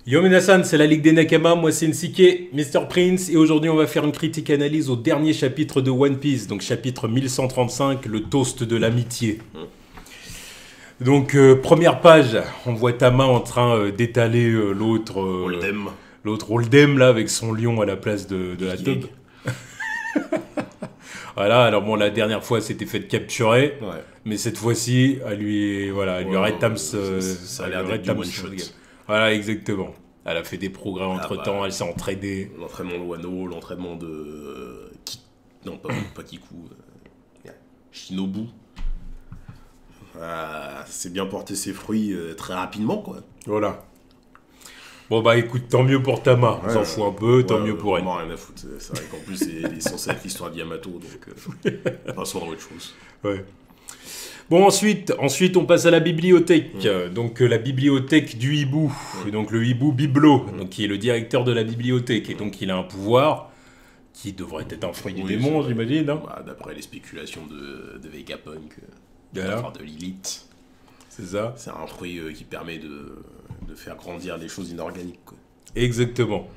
Yo Minasan, c'est la Ligue des Nakama, moi c'est Nsike, Mr. Prince, et aujourd'hui on va faire une critique-analyse au dernier chapitre de One Piece, donc chapitre 1135, le toast de l'amitié. Donc première page, on voit Tama en train d'étaler l'autre Oldem là avec son lion à la place de la tub. Voilà, alors bon, la dernière fois c'était fait capturer, Ouais. mais cette fois-ci, elle lui rétame ça a l'air d'être du one shot. Voilà, exactement. Elle a fait des progrès entre-temps, bah, elle s'est entraînée. L'entraînement de Wano, l'entraînement de... Non, pas Kiku. Shinobu. C'est bien porté ses fruits très rapidement, quoi. Voilà. Bon bah écoute, tant mieux pour Tama, on s'en fout un peu, tant mieux pour elle. Vraiment rien à foutre. C'est vrai qu'en plus, c'est censé être l'histoire de Yamato, donc passons à autre chose. Ouais. Bon, ensuite, on passe à la bibliothèque. Donc, la bibliothèque du hibou. Donc, le hibou Biblo, donc, qui est le directeur de la bibliothèque. Et donc, il a un pouvoir qui devrait être un fruit du démon, j'imagine. Hein. Bah, d'après les spéculations de Vegapunk, de Voilà. la part de Lilith. C'est ça. C'est un fruit qui permet de faire grandir les choses inorganiques, quoi. Exactement.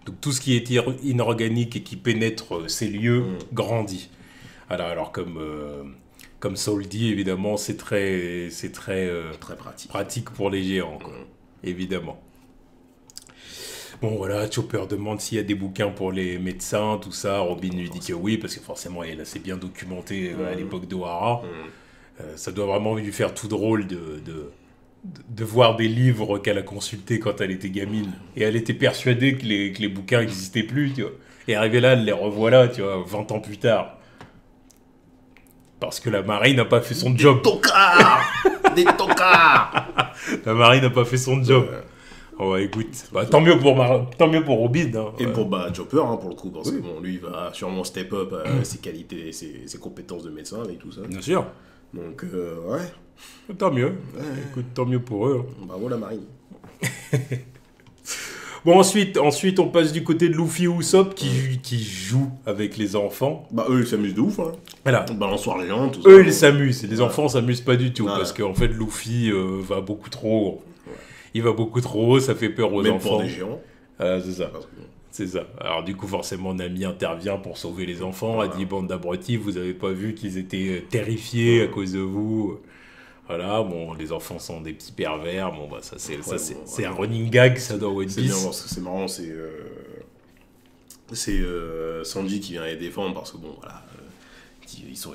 Donc, tout ce qui est inorganique et qui pénètre ces lieux grandit. Alors comme Saul dit, évidemment, c'est très Très pratique. pratique pour les géants, quoi. Évidemment. Bon, voilà, Chopper demande s'il y a des bouquins pour les médecins, tout ça. Robin lui dit que oui, parce que forcément, elle a c'est bien documenté à l'époque d'Ohara. Ça doit vraiment lui faire tout drôle de voir des livres qu'elle a consultés quand elle était gamine. Et elle était persuadée que les bouquins n'existaient plus, tu vois. Et arrivée là, elle les revoilà, tu vois, 20 ans plus tard. Parce que la marine n'a pas fait son job. Des tocards. La marine n'a pas fait son job. Oh, bah, écoute, tant mieux pour Robin. Hein. Et pour Chopper, hein, pour le coup, parce que bon, lui, il va sûrement step up ses qualités, ses compétences de médecin avec tout ça. Bien sûr. Donc, ouais. Tant mieux. Écoute, tant mieux pour eux. Hein. Bravo la marine. Bon, ensuite, on passe du côté de Luffy et Usopp qui jouent avec les enfants. Bah, eux, ils s'amusent de ouf, hein. Voilà. Balançoire géant, tout ça. Eux, ils s'amusent. Et les enfants s'amusent pas du tout. Ouais. Parce qu'en fait, Luffy va beaucoup trop haut. Il va beaucoup trop haut, ça fait peur aux Même enfants. pour des géants. C'est ça. Parce que, C'est ça. Alors du coup, forcément, Nami intervient pour sauver les enfants. Elle dit, bande d'abrutis, vous avez pas vu qu'ils étaient terrifiés à cause de vous. Voilà, bon, les enfants sont des petits pervers. Bon, bah, c'est un running gag, ça, dans One c'est bien Piece. parce que c'est marrant, c'est Sanji qui vient les défendre parce que bon, voilà.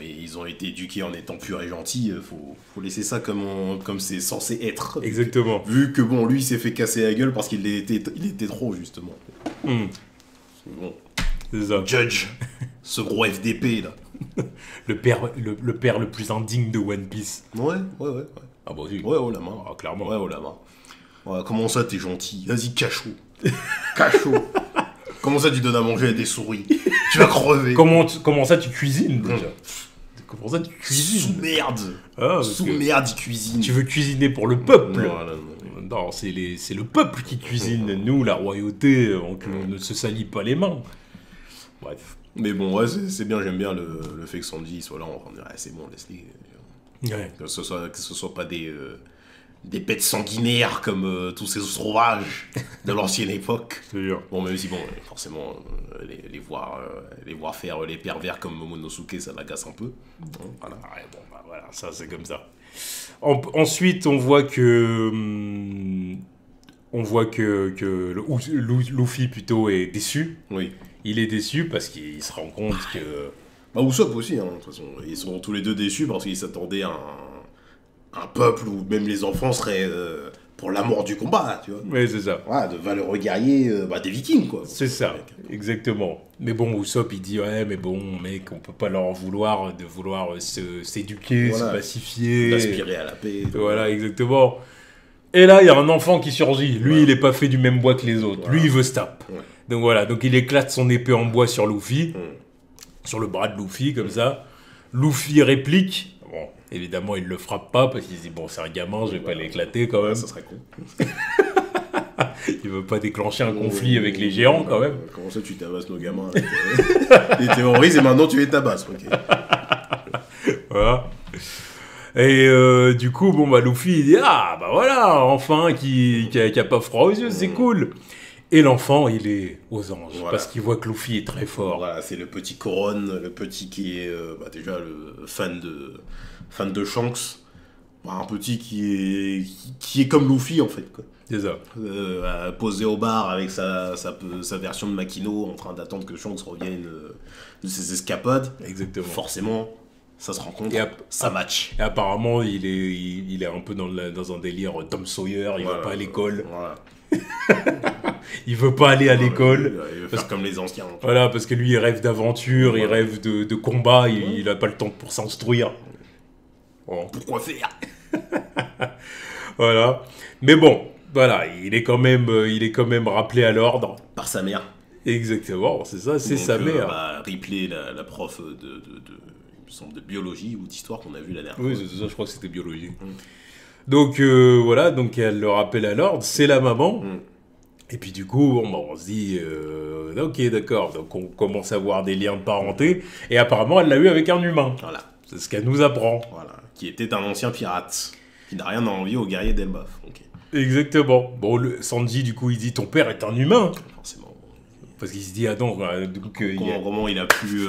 Ils ont été éduqués en étant purs et gentils, faut laisser ça comme c'est censé être. Exactement. Vu que bon, lui il s'est fait casser la gueule parce qu'il était trop justement. Bon, C'est ça. Judge, ce gros FDP là. Le père le plus indigne de One Piece. Ouais. Ah bah oui. Ouais, oh la main. Ah, clairement. Ouais, oh la main. Ouais, comment ça t'es gentil? Vas-y, cachot. Cachot. Comment ça tu donnes à manger à des souris? Tu vas crever. Comment ça, tu cuisines, déjà? Comment ça, tu cuisines? Sous-merde. Ah, Sous-merde, il cuisine. tu veux cuisiner pour le peuple? Non. Non, c'est le peuple qui cuisine. Nous, la royauté, on ne se salit pas les mains. Bref. Mais bon, ouais, c'est bien, j'aime bien le fait que Sanji soit là, on va dire, c'est bon, laisse-les. Ouais. Que ce soit pas des bêtes sanguinaires comme tous ces sauvages de l'ancienne époque. C'est sûr. Bon, même si, bon, forcément, les voir faire les pervers comme Momonosuke, ça m'agace un peu. Bon, voilà. Ouais, bon, bah voilà, ça c'est comme ça. Ensuite, on voit que Luffy plutôt est déçu. Oui. Il est déçu parce qu'il se rend compte que... Bah, Usopp aussi, hein, de toute façon. Ils sont tous les deux déçus parce qu'ils s'attendaient à un peuple où même les enfants seraient pour l'amour du combat, tu vois. Ouais, c'est ça. Ouais, de valeureux guerriers, des vikings, quoi. C'est ça, exactement. Mais bon, Usopp, il dit, ouais, mais bon, mec, on peut pas leur vouloir de vouloir s'éduquer, Voilà. se pacifier. D'aspirer à la paix. Voilà, exactement. Et là, il y a un enfant qui surgit. Lui, Ouais. il est pas fait du même bois que les autres. Voilà. Lui, il veut se tape. Ouais. Donc voilà, donc il éclate son épée en bois sur Luffy, sur le bras de Luffy, comme ça. Luffy réplique. Bon, évidemment, il le frappe pas parce qu'il se dit, bon, c'est un gamin, je vais pas l'éclater quand même. Ça serait con. Il veut pas déclencher un conflit avec les géants quand même. Comment ça, tu tabasses nos gamins avec, les terroristes et maintenant tu les tabasses, ok. Voilà. Et du coup, bon, bah, Luffy, il dit, ah, bah voilà, enfin, qui a pas froid aux yeux, c'est cool. Et l'enfant, il est aux anges, Voilà. parce qu'il voit que Luffy est très fort. Voilà, c'est le petit Coron, le petit qui est déjà le fan de Shanks. Bah, un petit qui est comme Luffy en fait, quoi. C'est ça. Posé au bar avec sa version de Makino en train d'attendre que Shanks revienne de ses escapades. Exactement. Forcément, ça se rencontre, Et ça match. Et apparemment, il est un peu dans un délire Tom Sawyer, il va pas à l'école. Voilà. Il veut pas aller à l'école. Il veut faire comme les anciens. Voilà, parce que lui, il rêve d'aventure, il rêve de combat, il a pas le temps pour s'instruire. Bon. Pourquoi faire? Voilà. Mais bon, voilà, il est quand même rappelé à l'ordre. Par sa mère. Exactement, c'est ça, c'est Donc, sa mère. Ripley, la prof il me semble, de biologie ou d'histoire qu'on a vu la dernière Oui, fois. c'est ça, je crois que c'était biologie. Donc voilà, donc elle le rappelle à l'ordre, c'est la maman. Et puis du coup, on se dit, ok, d'accord, donc on commence à voir des liens de parenté. Et apparemment, elle l'a eu avec un humain. Voilà. C'est ce qu'elle nous apprend. Voilà. Qui était un ancien pirate. Qui n'a rien à envier au guerrier d'Elbaf. Okay. Exactement. Bon, Sanji, du coup, il dit, ton père est un humain. Forcément. Parce qu'il se dit, ah non, donc... Comment il a pu...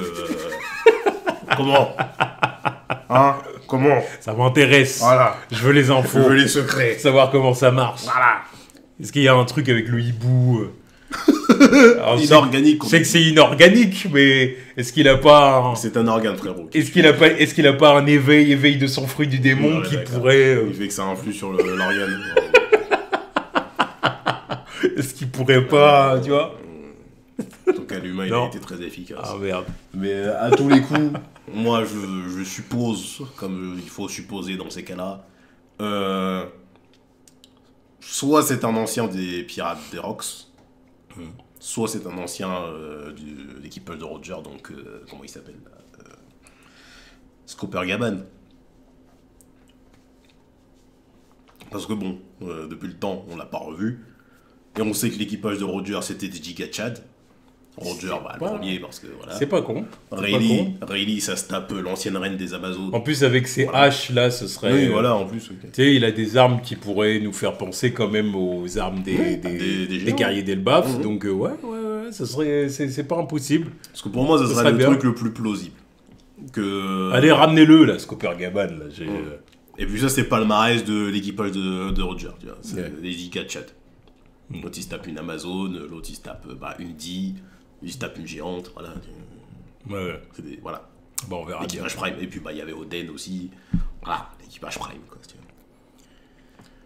Comment Hein Comment Ça m'intéresse. Voilà. Je veux les infos. Je veux les secrets. Savoir comment ça marche. Voilà. Est-ce qu'il y a un truc avec le hibou Alors, Inorganique. Je sais que c'est inorganique, mais est-ce qu'il a pas... C'est un organe, frérot. Est-ce qu'il a pas un éveil de sang fruit du démon Ouais, qui d'accord. pourrait... Il fait que ça influe sur l'organe. Est-ce qu'il pourrait pas, tu vois? En tout cas, l'humain, il Non. a été très efficace. Ah merde. Mais à tous les coups, moi, je suppose, comme il faut supposer dans ces cas-là, soit c'est un ancien des pirates des Rocks, soit c'est un ancien de l'équipage de Roger, donc comment il s'appelle là Scooper Gaban. Parce que bon, depuis le temps, on l'a pas revu. Et on sait que l'équipage de Roger, c'était des Giga Chad. Roger, le premier, parce que voilà. C'est pas con. Rayleigh, ça se tape l'ancienne reine des Amazones. En plus, avec ces haches là, ce serait... Oui, voilà, en plus. Okay. Tu sais, il a des armes qui pourraient nous faire penser quand même aux armes des guerriers d'Elbaf. Donc, ouais, ça serait... C'est pas impossible. Parce que pour moi, ça serait le truc le plus plausible. Allez, ramenez-le, là, Scooper Gaban. Là, Et puis ça, c'est palmarès de l'équipage de Roger. Tu vois. C'est les Giga Chat. L'autre, il se tape une Amazone, l'autre, il se tape une D, il se tape une géante, voilà. Ouais. Voilà. Bon, on verra. L'équipage Prime. Et puis, il y avait Oden aussi. Voilà, l'équipage Prime, quoi.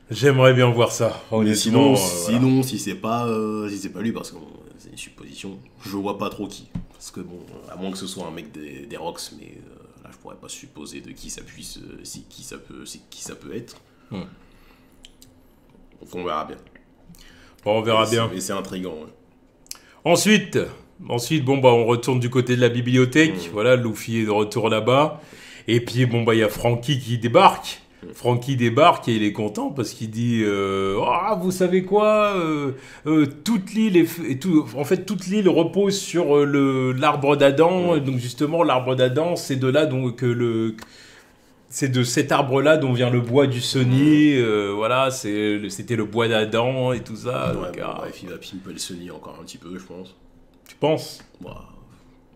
J'aimerais bien voir ça. Mais sinon, si c'est pas lui, parce que c'est une supposition, je vois pas trop qui. Parce que bon, à moins que ce soit un mec des Rocks, mais là, je pourrais pas supposer de qui ça puisse, qui ça peut être. Donc, on verra bien. Bon, on verra bien. Mais c'est intriguant. Ouais. Ensuite, bon, bah, on retourne du côté de la bibliothèque. Voilà, Luffy est de retour là-bas. Et puis, bon, bah, il y a Franky qui débarque. Franky débarque et il est content parce qu'il dit vous savez quoi, toute l'île toute l'île repose sur l'arbre d'Adam. Donc justement, l'arbre d'Adam, c'est de là donc c'est de cet arbre-là dont vient le bois du Sony. Voilà, c'était le bois d'Adam et tout ça. Ouais, donc, bref, il va pimper le Sony encore un petit peu, je pense. Tu penses? Bah,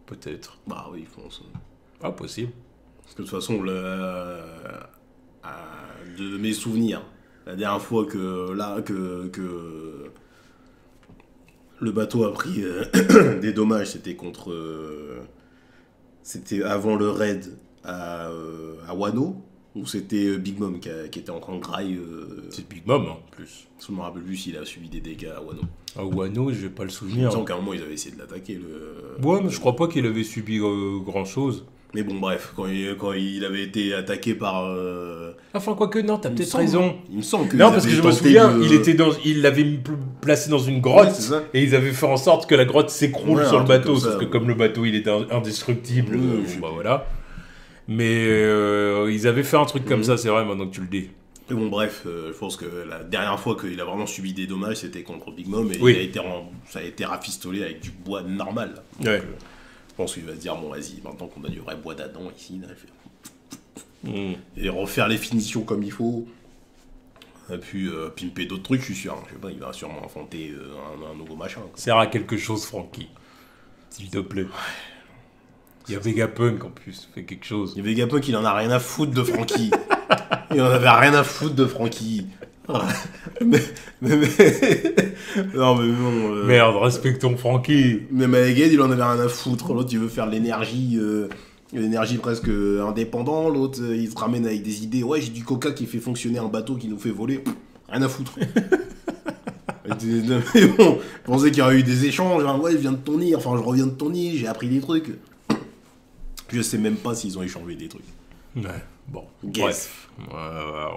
peut-être. Bah oui, je pense. Ah, possible. Parce que de toute façon, de mes souvenirs, la dernière fois que le bateau a pris des dommages, c'était avant le raid à Wano, ou c'était Big Mom qui était en train de graille. C'est Big Mom, en plus. Je me rappelle plus s'il a subi des dégâts à Wano. À Wano, je vais pas le Il souvenir. me semble qu'à un moment, ils avaient essayé de l'attaquer. Ouais, mais je crois pas qu'il avait subi grand-chose. Mais bon, bref, quand il avait été attaqué par... Enfin, quoique, non, t'as peut-être raison. Il me semble que... Non, parce que je me souviens, il l'avait placé dans une grotte, ouais, c'est ça. Et ils avaient fait en sorte que la grotte s'écroule sur le bateau, sauf que comme le bateau, il était indestructible, bah voilà. Mais ils avaient fait un truc comme ça, c'est vrai, maintenant que tu le dis. Mais bon, bref, je pense que la dernière fois qu'il a vraiment subi des dommages, c'était contre Big Mom, et ça a été rafistolé avec du bois normal. Donc, ouais. Je pense qu'il va se dire, bon, vas-y, maintenant qu'on a du vrai bois d'Adam ici, là, Et refaire les finitions comme il faut. Et puis pimper d'autres trucs, je suis sûr. Je sais pas, il va sûrement inventer un nouveau machin. Quoi. Sert à quelque chose, Frankie. S'il te plaît. Il y a Vegapunk en plus, fait quelque chose. Il y a Vegapunk, il en a rien à foutre de Frankie. Il en avait rien à foutre de Frankie. mais... Non, mais bon. Merde, respectons Frankie. Mais Maeged, il en avait rien à foutre. L'autre, il veut faire l'énergie presque indépendant. L'autre, il se ramène avec des idées. Ouais, j'ai du coca qui fait fonctionner un bateau qui nous fait voler. Pff, rien à foutre. Mais bon, je pensais qu'il y aurait eu des échanges. Genre, ouais, je viens de ton nid. Enfin, je reviens de ton nid. J'ai appris des trucs. Je sais même pas s'ils ont échangé des trucs. Ouais, bon. Guess. Bref,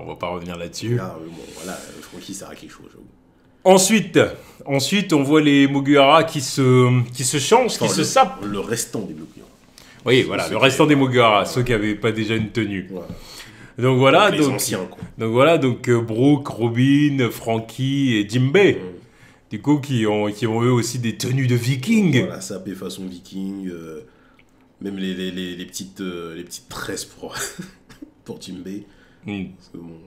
on va pas revenir là-dessus. Là, bon, voilà, Frankie, ça a quelque chose, j'avoue. Ensuite, on voit les Mugiwara qui se changent, qui se sapent. Le restant des Mugiwara. Oui, voilà, le restant des Mugiwara, ceux qui n'avaient pas déjà une tenue. Voilà. Donc voilà, les anciens, quoi. Donc voilà, Brooke, Robin, Frankie et Jinbei. Du coup, qui ont eux aussi des tenues de vikings. Voilà, sapé façon viking. Même les petites tresses pour Jinbei. Parce que bon.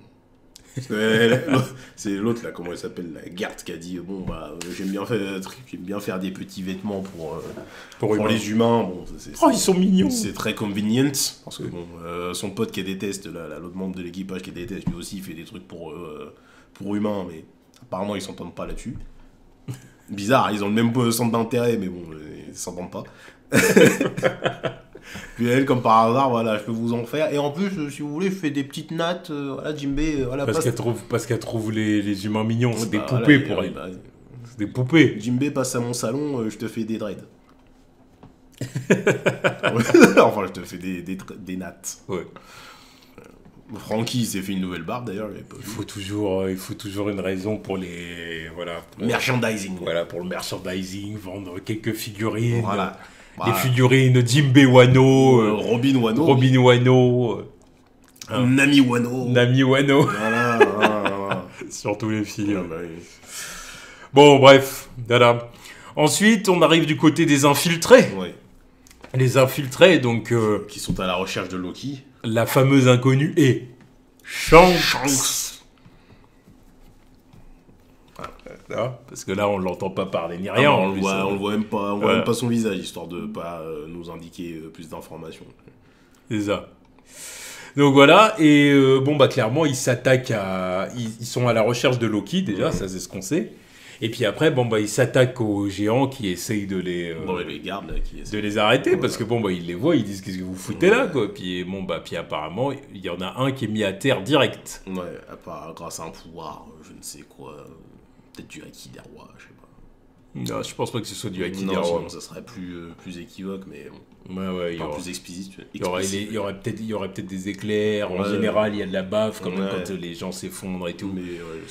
C'est l'autre là, comment elle s'appelle, la Gert, qui a dit bon bah j'aime bien faire des petits vêtements pour les humains. Bon, ils sont mignons. C'est très convenient parce que bon, son pote qui déteste, l'autre membre de l'équipage qui déteste, lui aussi il fait des trucs pour humains, mais apparemment ils s'entendent pas là-dessus. Bizarre, ils ont le même centre d'intérêt, mais bon, ils s'entendent pas. Puis elle, comme par hasard, voilà, je peux vous en faire. Et en plus, si vous voulez, je fais des petites nattes. Voilà, Jinbei, voilà. Parce qu'elle trouve les humains mignons. C'est des poupées pour elle. C'est des poupées. Jinbei passe à mon salon, je te fais des dreads. Enfin, je te fais des nattes. Ouais. Frankie s'est fait une nouvelle barbe d'ailleurs. Il faut toujours une raison pour les. Voilà. Merchandising. Voilà, pour le merchandising, vendre quelques figurines. Voilà. Des figurines Jinbei Wano, Robin Wano, Nami Wano. Voilà. Surtout les filles. Bah oui. Bon, bref, voilà. Ensuite, on arrive du côté des infiltrés. Ouais. Les infiltrés, donc... qui sont à la recherche de Loki. La fameuse inconnue est Shanks. Parce que là, on l'entend pas parler ni rien. On le voit même pas son visage, histoire de pas nous indiquer plus d'informations. C'est ça. Donc voilà, et clairement, ils s'attaquent ils sont à la recherche de Loki, déjà, ça c'est ce qu'on sait. Et puis après, ils s'attaquent aux géants qui essayent de les gardes, de les arrêter, parce que ils les voient, ils disent qu'est-ce que vous foutez là, quoi. Puis puis apparemment, il y en a un qui est mis à terre direct. Ouais, grâce à un pouvoir, je ne sais quoi, peut-être du Haki des rois, je sais pas. Non, je pense pas que ce soit du Haki des rois. Sinon, ça serait plus équivoque, mais plus explicite. Il y aurait peut-être des éclairs. En général, il y a de la baffe, comme quand les gens s'effondrent et tout. Mais,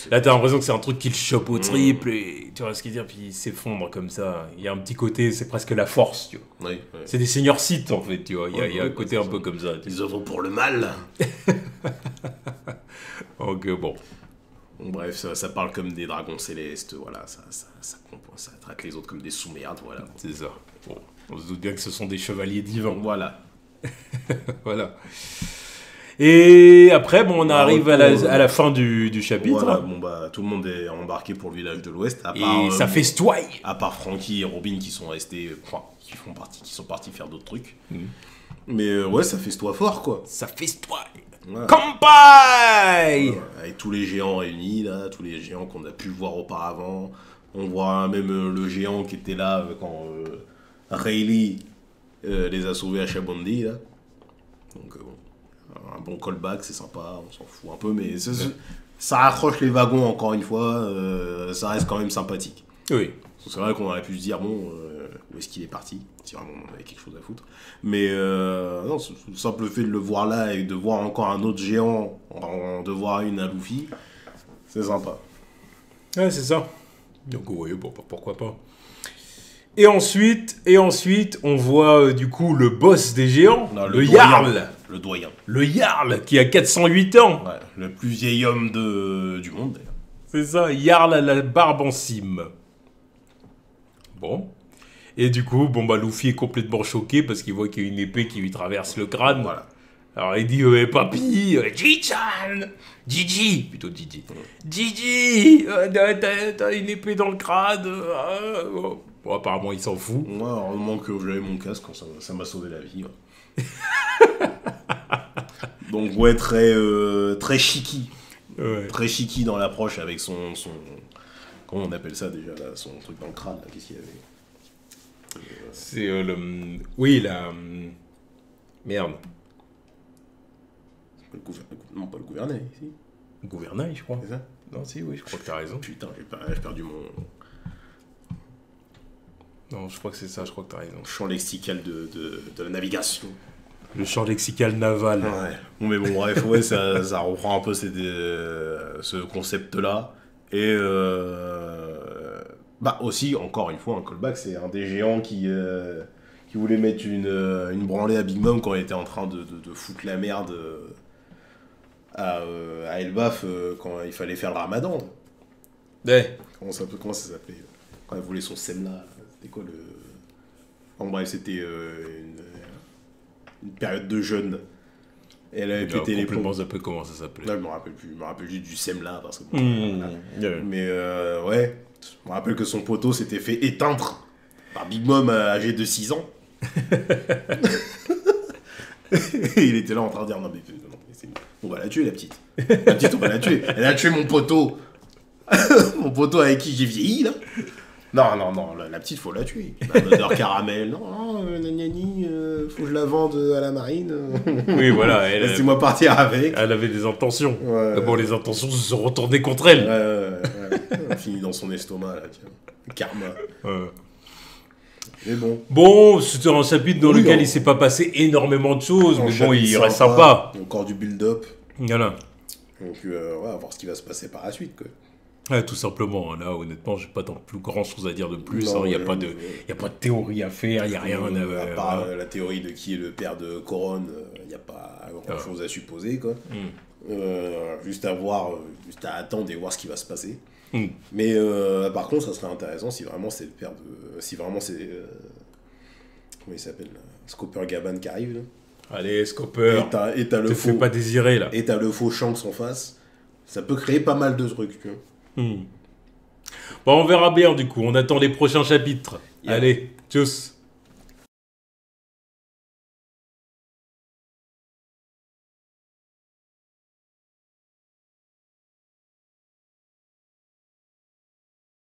là, t'as l'impression que c'est un truc qui le chope au triple, et tu vois ce qu'il veut dire, puis il s'effondre comme ça. Il y a un petit côté, c'est presque la force, tu vois. Ouais. C'est des seigneurs Sith, en fait, tu vois. Il y a un côté un peu comme ça. Ils œuvrent pour le mal. Donc, bon. Bref, ça parle comme des dragons célestes, voilà, ça traite les autres comme des sous-merdes, voilà. C'est ça. Bon, on se doute bien que ce sont des chevaliers divins. Voilà. Voilà. Et après, on arrive à la fin du chapitre. Voilà, tout le monde est embarqué pour le village de l'Ouest. Et ça festoie. À part Frankie et Robin qui sont restés, qui sont partis faire d'autres trucs. Mais ça festoie fort, quoi. Ça festoie. Ouais. Kampai avec tous les géants réunis, là, tous les géants qu'on a pu voir auparavant. On voit même le géant qui était là quand Rayleigh les a sauvés à Shabondi, là. Donc, un bon callback, c'est sympa, on s'en fout un peu, mais ça raccroche les wagons encore une fois, ça reste quand même sympathique. Oui. C'est vrai qu'on aurait pu se dire, où est-ce qu'il est parti, si vraiment on avait quelque chose à foutre. Mais non, le simple fait de le voir là et de voir encore un autre géant, de voir une à Luffy, c'est sympa. Ouais, c'est ça. Donc oui, pourquoi pas. Et ensuite, on voit du coup le boss des géants, le Jarl. Le doyen. Le Jarl, qui a 408 ans. Ouais, le plus vieil homme du monde, d'ailleurs. C'est ça, Jarl à la barbe en cime. Bon. Et du coup, Luffy est complètement choqué parce qu'il voit qu'il y a une épée qui lui traverse le crâne. Voilà. Alors il dit papy, Ji-chan, Gigi, plutôt Gigi. Gigi, t'as une épée dans le crâne. Oh. Bon, apparemment il s'en fout. Moi, heureusement que j'avais mon casque, ça m'a sauvé la vie. Donc ouais, très chiqui. Ouais. Très chiqui dans l'approche avec son... Comment on appelle ça déjà là, son truc dans le crâne, là, qu'est-ce qu'il y avait? C'est le... Oui, la... Merde. Non, pas le gouvernail, ici. Gouvernail, je crois. C'est ça? Non, si, oui, je crois que t'as raison. Putain, j'ai perdu mon Non, je crois que c'est ça, je crois que t'as raison. champ lexical de la navigation. Le champ lexical naval. Ouais. Bon, mais bon, bref, ouais, ça reprend un peu ce concept-là. Et bah aussi, encore une fois, un callback, c'est un des géants qui voulait mettre une branlée à Big Mom quand il était en train de foutre la merde à Elbaf quand il fallait faire le ramadan. Ouais. Comment ça s'appelait? Quand elle voulait son semla, c'était quoi le... En bref, c'était une période de jeûne. Et elle avait pété les plombs. Je sais pas comment ça s'appelait. Là, je me rappelle plus. Je me rappelle juste du semla parce que... Yeah. Mais ouais, je me rappelle que son poteau s'était fait éteindre par Big Mom âgé de 6 ans. Et il était là en train de dire non mais on va la tuer la petite. La petite on va la tuer. Elle a tué mon poteau. Mon poteau avec qui j'ai vieilli là. Non, la petite faut la tuer. L'odeur caramel. Non, nanani, faut que je la vende à la marine. Oui, voilà. Laissez-moi partir avec. Elle avait des intentions. Ouais. Bon, les intentions se sont retournées contre elle. Ouais. Elle finit dans son estomac là, tiens. Karma. Mais bon. Bon, c'était un chapitre dans lequel non. il s'est pas passé énormément de choses, mais bon, il reste sympa. sympa. Encore du build-up. Voilà. Donc, ouais, on va voir ce qui va se passer par la suite, quoi. Ouais, tout simplement. Là, honnêtement, j'ai pas tant plus grand chose à dire de plus. Non, Il n'y a pas de théorie à faire, il n'y a rien à part la théorie de qui est le père de Coron, il n'y a pas grand chose à supposer, quoi. Juste à voir, juste à attendre et voir ce qui va se passer. Mais par contre, ça serait intéressant si vraiment c'est le père de. Si vraiment c'est. Comment il s'appelle là, Scooper Gaban qui arrive là. Allez, Scooper. Et t'as le te faux. fais pas désirer là. Et t'as le faux Shanks en face. Ça peut créer pas mal de trucs, tu vois. Bon, on verra bien du coup. On attend les prochains chapitres. Yeah. Allez, tchuss.